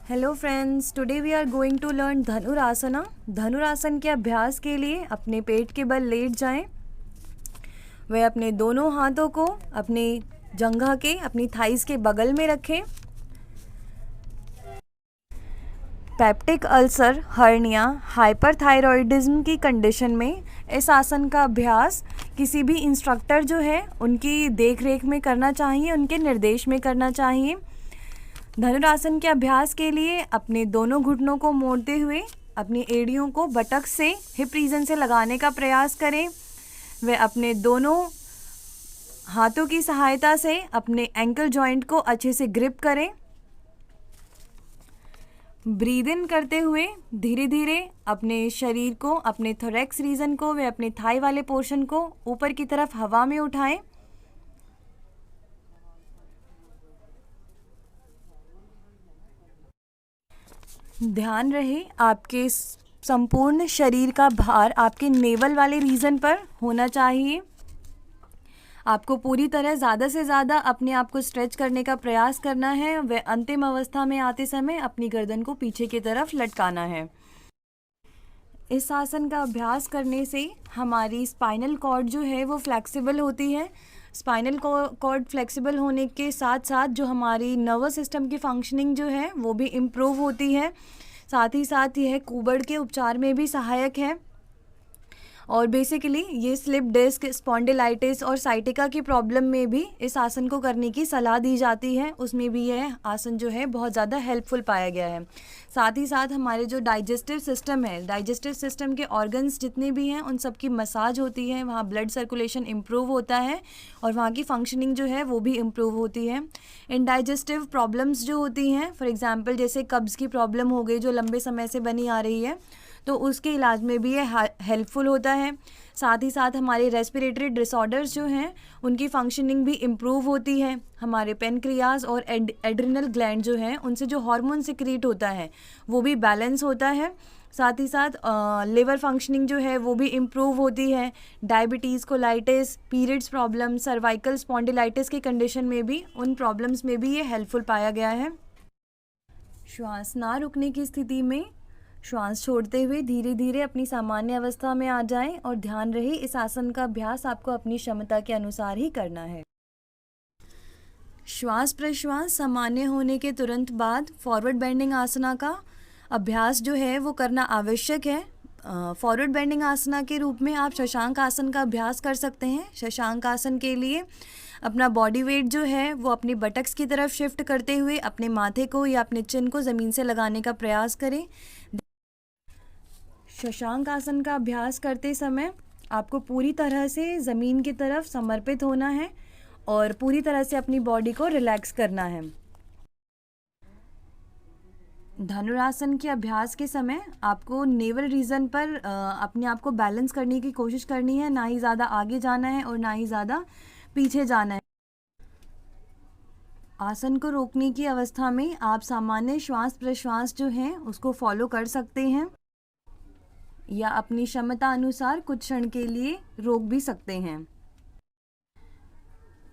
Hello friends, today we are going to learn Dhanurasana. Dhanurasana के अभ्यास के लिए अपने पेट के बल लेट जाएं। वह अपने दोनों हाथों को अपनी जंघा के, अपनी थाइस के बगल में रखें। पेप्टिक अल्सर, हर्निया, हाइपरथायरॉयडिज्म की कंडीशन में इस आसन का अभ्यास किसी भी इंस्ट्रक्टर जो है उनकी देखरेख में करना चाहिए, उनके निर्देश में करना चाहिए। धनुरासन के अभ्यास के लिए अपने दोनों घुटनों को मोड़ते हुए अपनी एड़ियों को बटक से, हिप रीजन से लगाने का प्रयास करें। वे अपने दोनों हाथों की सहायता से अपने एंकल जॉइंट को अच्छे से ग्रिप करें। ब्रीद इन करते हुए धीरे धीरे अपने शरीर को, अपने थोरैक्स रीजन को, वे अपने थाई वाले पोर्शन को ऊपर की तरफ हवा में उठाएं। ध्यान रहे आपके संपूर्ण शरीर का भार आपके नेवल वाले रीजन पर होना चाहिए। आपको पूरी तरह ज़्यादा से ज़्यादा अपने आप को स्ट्रेच करने का प्रयास करना है। वह अंतिम अवस्था में आते समय अपनी गर्दन को पीछे की तरफ लटकाना है। इस आसन का अभ्यास करने से हमारी स्पाइनल कॉर्ड जो है वो फ्लेक्सिबल होती है। स्पाइनल कॉर्ड फ्लेक्सिबल होने के साथ साथ जो हमारी नर्वस सिस्टम की फंक्शनिंग जो है वो भी इम्प्रूव होती है। साथ ही साथ यह कुबड़ के उपचार में भी सहायक है। और बेसिकली ये स्लिप डिस्क, स्पॉन्डिलाइटिस और साइटिका की प्रॉब्लम में भी इस आसन को करने की सलाह दी जाती है। उसमें भी यह आसन जो है बहुत ज़्यादा हेल्पफुल पाया गया है। साथ ही साथ हमारे जो डाइजेस्टिव सिस्टम है, डाइजेस्टिव सिस्टम के ऑर्गन्स जितने भी हैं उन सब की मसाज होती है। वहाँ ब्लड सर्कुलेशन इम्प्रूव होता है और वहाँ की फंक्शनिंग जो है वो भी इम्प्रूव होती है। इंडाइजेस्टिव प्रॉब्लम्स जो होती हैं, फॉर एग्जाम्पल जैसे कब्ज़ की प्रॉब्लम हो गई जो लंबे समय से बनी आ रही है, तो उसके इलाज में भी ये हेल्पफुल होता है। साथ ही साथ हमारे रेस्पिरेटरी डिसऑर्डर्स जो हैं उनकी फंक्शनिंग भी इम्प्रूव होती है। हमारे पेनक्रियाज और एड्रिनल ग्लैंड जो हैं उनसे जो हार्मोन सिक्रीट होता है वो भी बैलेंस होता है। साथ ही साथ लिवर फंक्शनिंग जो है वो भी इम्प्रूव होती है। Diabetes, colitis, periods problem, cervical spondylitis की कंडीशन में भी, उन प्रॉब्लम्स में भी ये हेल्पफुल पाया गया है। श्वास ना रुकने की स्थिति में श्वास छोड़ते हुए धीरे धीरे अपनी सामान्य अवस्था में आ जाएं और ध्यान रहे इस आसन का अभ्यास आपको अपनी क्षमता के अनुसार ही करना है। श्वास प्रश्वास सामान्य होने के तुरंत बाद फॉरवर्ड बेंडिंग आसना का अभ्यास जो है वो करना आवश्यक है। फॉरवर्ड बेंडिंग आसना के रूप में आप शशांक आसन का अभ्यास कर सकते हैं। शशांक आसन के लिए अपना बॉडी वेट जो है वो अपनी बटक्स की तरफ शिफ्ट करते हुए अपने माथे को या अपने चिन को ज़मीन से लगाने का प्रयास करें। शशांक आसन का अभ्यास करते समय आपको पूरी तरह से ज़मीन की तरफ समर्पित होना है और पूरी तरह से अपनी बॉडी को रिलैक्स करना है। धनुरासन के अभ्यास के समय आपको नेवल रीजन पर अपने आप को बैलेंस करने की कोशिश करनी है। ना ही ज़्यादा आगे जाना है और ना ही ज़्यादा पीछे जाना है। आसन को रोकने की अवस्था में आप सामान्य श्वास प्रश्वास जो है उसको फॉलो कर सकते हैं या अपनी क्षमता अनुसार कुछ क्षण के लिए रोक भी सकते हैं।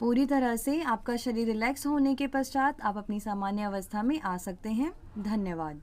पूरी तरह से आपका शरीर रिलैक्स होने के पश्चात आप अपनी सामान्य अवस्था में आ सकते हैं। धन्यवाद।